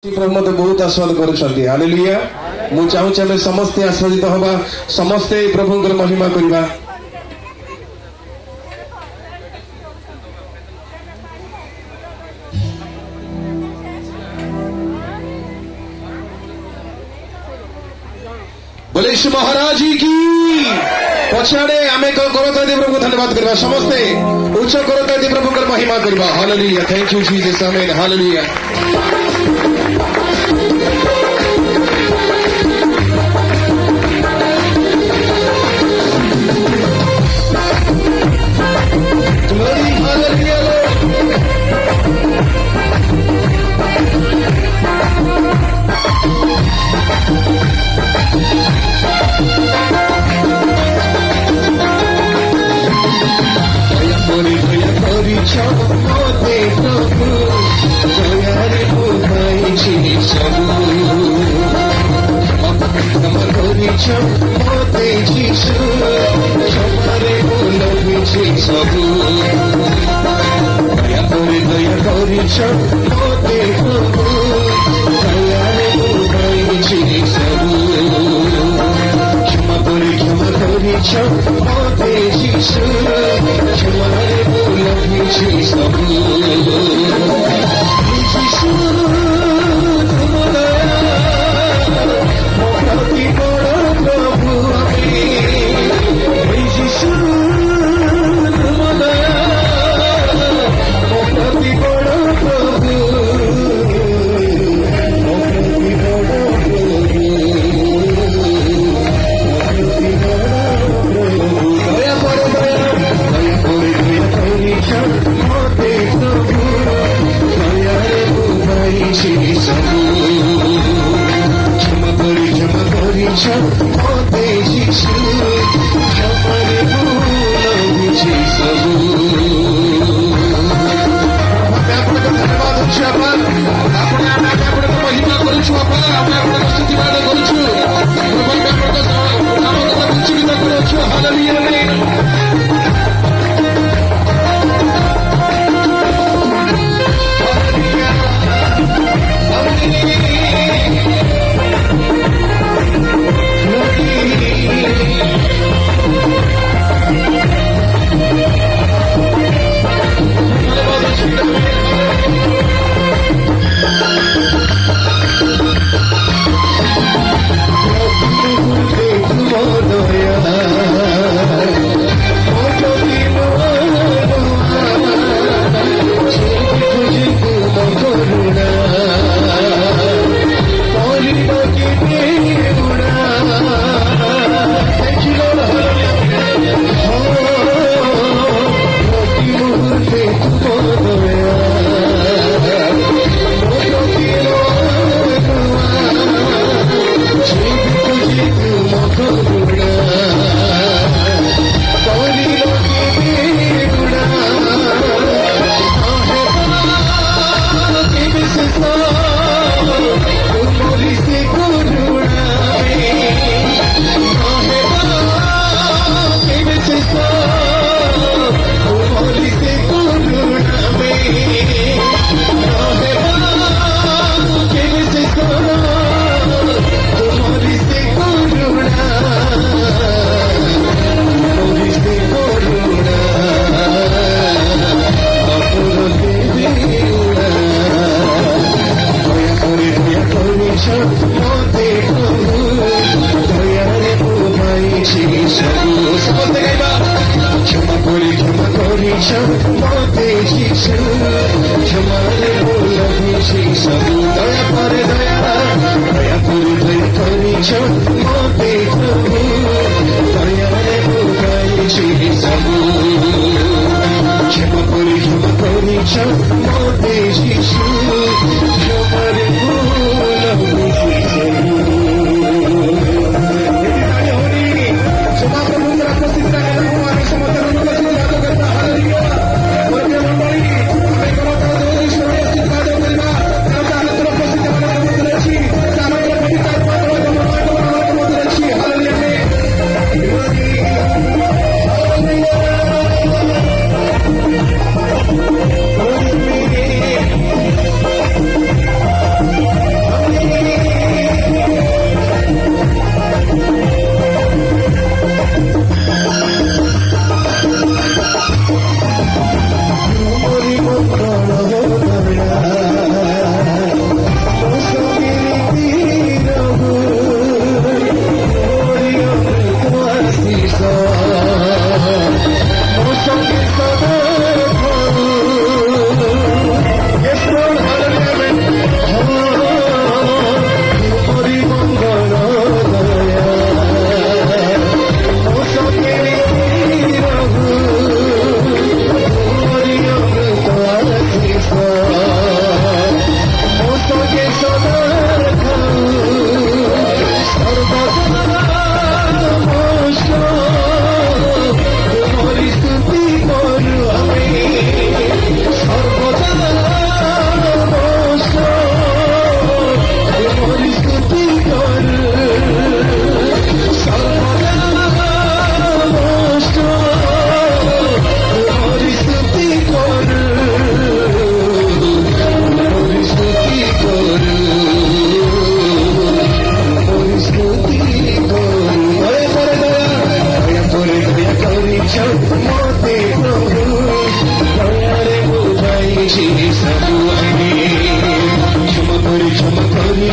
प्रभु मत बहुत आस्वाद करुछंती। हालेलुया। मु चाहूछि आमे समस्ते आस्वादित हवा, समस्ते प्रभुंकर महिमा करिबा। बोले यीशु महाराज जी की पछाड़े आमे करता दे प्रभु धन्यवाद करबा। समस्ते उच्च करता दे प्रभुंकर महिमा करबा। Hallelujah. Thank you Jesus. Amen. Hallelujah.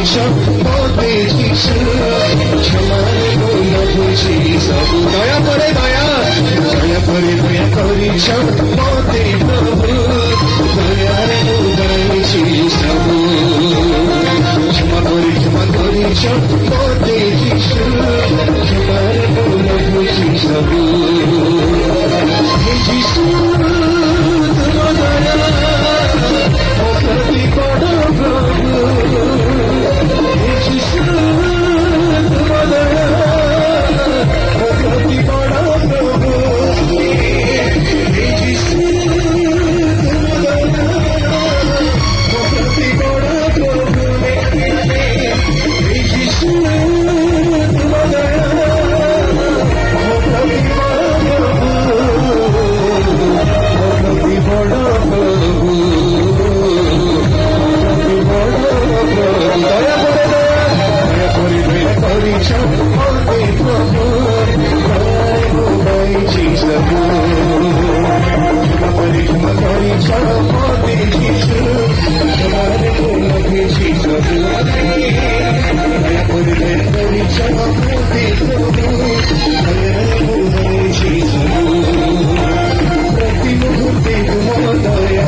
মতে যিশু ক্ষমার মূল বুঝি সব দয়া করে দয়া করিছ মতে প্রভু দয়ার উদয়ছি সব ক্ষমা করিছ মতে যিশু ক্ষমার মূল বুঝি সব হে যিশু তোমার দয়া অতি বড় প্রভু হে যিশু তোমার দয়া অতি বড় প্রভু হে যিশু তোমার দয়া অতি বড় প্রভু হে যিশু তোমার দয়া অতি বড় প্রভু দয়া করিছ মতে প্রভু দয়ায় উদয়ছি সব ক্ষমা করিছ মতে যিশু ক্ষমার মূল বুঝি সব দয়া করিছ মতে প্রভু দয়ায় উদয়ছি সব প্রতি মুহূর্তে তোমার দয়া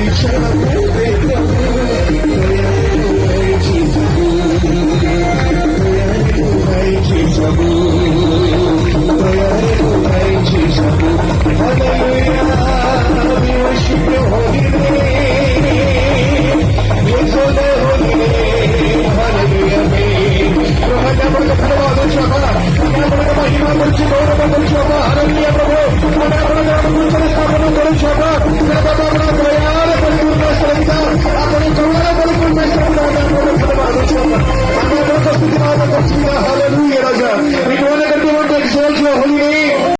Jesus,